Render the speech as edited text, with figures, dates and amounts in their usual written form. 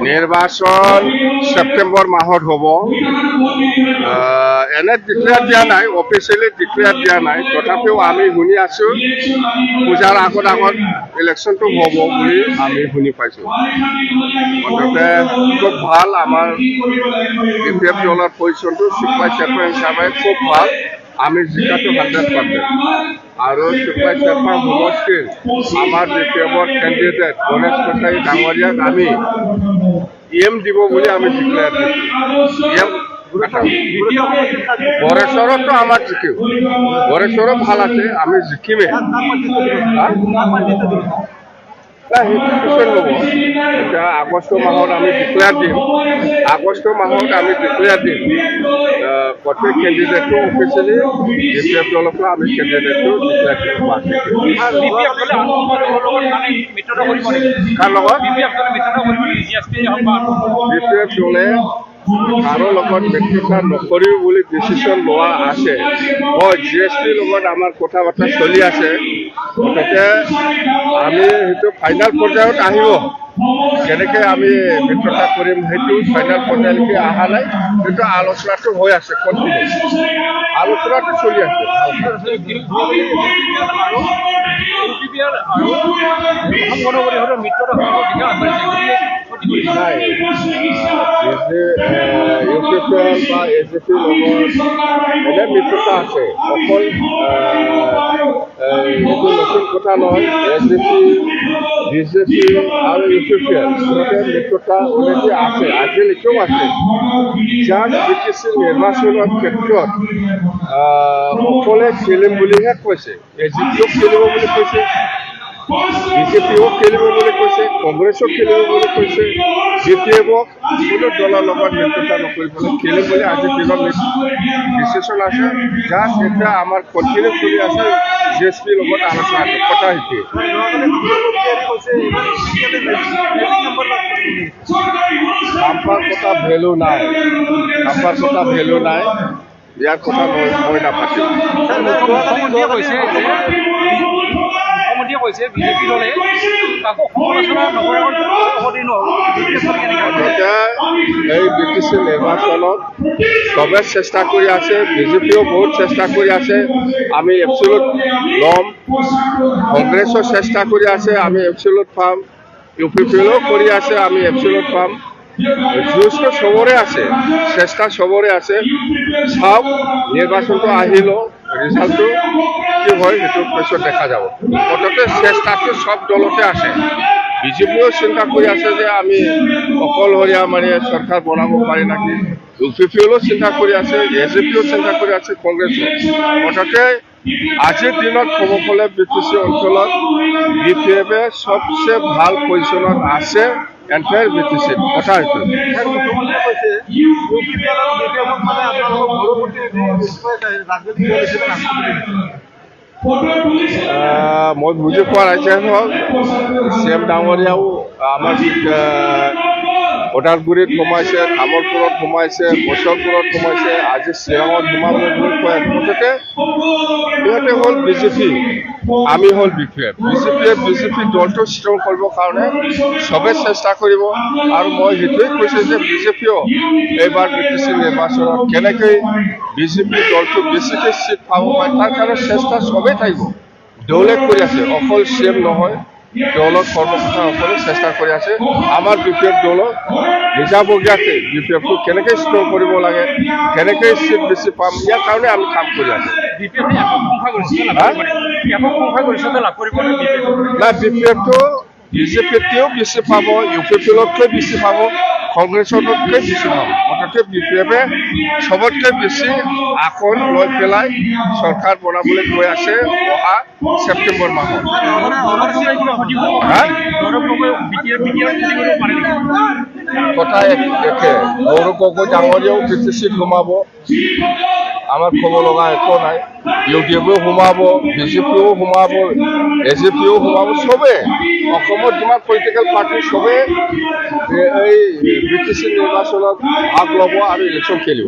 নিৰ্বাচন ছেপ্টেম্বৰ মাহত হ'ব। এনে ডিক্লেয়াৰ দিয়া নাই, অফিচিয়েলি ডিক্লেয়াৰ দিয়া নাই। তথাপিও আমি শুনি আছোঁ পূজাৰ আগত ইলেকশ্যনটো হ'ব বুলি আমি শুনি পাইছোঁ। মুঠতে খুব ভাল, আমাৰ BPF দলৰ পজিশ্যনটো চিপাহী চেয়াৰমেন হিচাপে খুব ভাল। আমি জিকাটো 100%। আৰু চিপাহী চেয়াৰমেন সমষ্টিৰ আমাৰ BPFৰ কেণ্ডিডেট গণেশ কছাৰী ডাঙৰীয়াক আমি EM দিব বুলি আমি ডিক্লেয়াৰ দিছোঁ। গড়েশ্বৰতো আমাৰ জিকিম, গড়েশ্বৰো ভাল আছে, আমি জিকিমেই। সেইটো পিছত হ'ব। এতিয়া আগষ্ট মাহত আমি ডিক্লেয়াৰ দিম, গোটেই কেণ্ডিডেটটো অফিচিয়েলি BPF দলৰ পৰা আমি কেণ্ডিডেটটো ডিক্লেয়াৰ দিম। কাৰ লগত BPF দলে কাৰো লগত মিত্ৰতা নকৰিব বুলি ডিচিশ্যন লোৱা আছে। GST লগত আমাৰ কথা বাৰ্তা চলি আছে। গতিকে আমি সেইটো ফাইনেল পৰ্যায়ত আহিব। কেনেকৈ আমি মিত্ৰতা কৰিম সেইটো ফাইনেল পৰ্যায়লৈকে অহা নাই, কিন্তু আলোচনাটো হৈ আছে, আলোচনাটো চলি আছে। UPPL বা AJP লগত এনে মিত্ৰতা আছে, অকল এইটো নতুন কথা নহয়। AJP, BJP আৰু UPPL মিত্ৰতা অলৰেডি আছে, আজিলৈকেও আছে। যাক BTC নিৰ্বাচনৰ ক্ষেত্ৰত অকলে খেলিম বুলিহে কৈছে, AJPও খেলিব বুলি কৈছে, BJPও খেলিব বুলি কৈছে, কংগ্ৰেছক খেলিব বুলি কৈছে। BPFক কোনো দলৰ লগত মিত্ৰতা নকৰিবলৈ খেলিম বুলি আজি দিনত ডিচিশ্যন আছে। যাক এতিয়া আমাৰ কণ্টিনিউ চলি আছে GSPৰ লগত আলোচনাটো কথা সেইটোৱে। কাম্পাৰ কথা ভেলু নাই, ইয়াৰ কথা মই নাপাতিম। বিজেপি দলে এই BTC নিৰ্বাচনত চবে চেষ্টা কৰি আছে, BJPও বহুত চেষ্টা কৰি আছে, আমি এপচুলুট ল'ম। কংগ্ৰেছও চেষ্টা কৰি আছে, আমি এপচুলুট পাম। UPPLও কৰি আছে, আমি এপচুলুট পাম। যুঁজটো চবৰে আছে, চেষ্টা চবৰে আছে। চাওক, নিৰ্বাচনটো আহিল, ৰিজাল্টটো কি হয় সেইটো পিছত দেখা যাব। মুঠতে চেষ্টাটো চব দলতে আছে। BJPও চিন্তা কৰি আছে যে আমি অকলশৰীয়া চৰকাৰ বনাব পাৰি নেকি। UPPLও চিন্তা কৰি আছে, AJPও চিন্তা কৰি আছে, কংগ্ৰেছো। মুঠতে আজিৰ দিনত ক'ব গ'লে BTC অঞ্চলত BPFে সবচে ভাল পজিশ্যনত আছে। এণ্টায়াৰ BTC কথা সেইটো। মই বুজি পোৱা নাই যে CM ডাঙৰীয়াও আমাৰ ওদালগুৰিত সোমাইছে, তামোলপুৰত সোমাইছে, বছৰপুৰত সোমাইছে, আজি চিৰাঙত সোমাব বুলি কৈ আছে। মুঠতে সিহঁতে হ'ল BJP, আমি হ'ল BPF। BJP দলটো ষ্ট্ৰং কৰিবৰ কাৰণে চবে চেষ্টা কৰিব। আৰু মই সেইটোৱে কৈছোঁ যে BJPও এইবাৰ BTC নিৰ্বাচনত কেনেকৈ BJP দলটো বেছিকৈ চিট পাব পাৰে তাৰ কাৰণে চেষ্টা চবেই থাকিব। দলে কৰি আছে, অকল CM নহয়, দলৰ কৰ্মকৰ্তাসকলে চেষ্টা কৰি আছে। আমাৰ BPF দলত নিজাববীয়াকৈ BPFটো কেনেকৈ ষ্ট্ৰং কৰিব লাগে, কেনেকৈ চিট বেছি পাম, ইয়াৰ কাৰণে আমি কাম কৰি আছোঁ। নাই, BPFটো BJPতকৈও বেছি পাব, UPPLতকৈ বেছি পাব, কংগ্ৰেছতকৈ বেছি পাব। মুঠতে BPFে চবতকৈ বেছি আসন লৈ পেলাই চৰকাৰ বনাবলৈ গৈ আছে অহা ছেপ্টেম্বৰ মাহত। কথা একে, গৌৰৱ গগৈ ডাঙৰীয়াও BTCত সোমাব, আমাৰ ক'ব লগা একো নাই। UDFও সোমাব, BJPও সোমাব, AJPও সোমাব, চবে অসমত যিমান পলিটিকেল পাৰ্টি চবে এই BTC নিৰ্বাচনত ভাগ ল'ব আৰু ইলেকশ্যন খেলিব।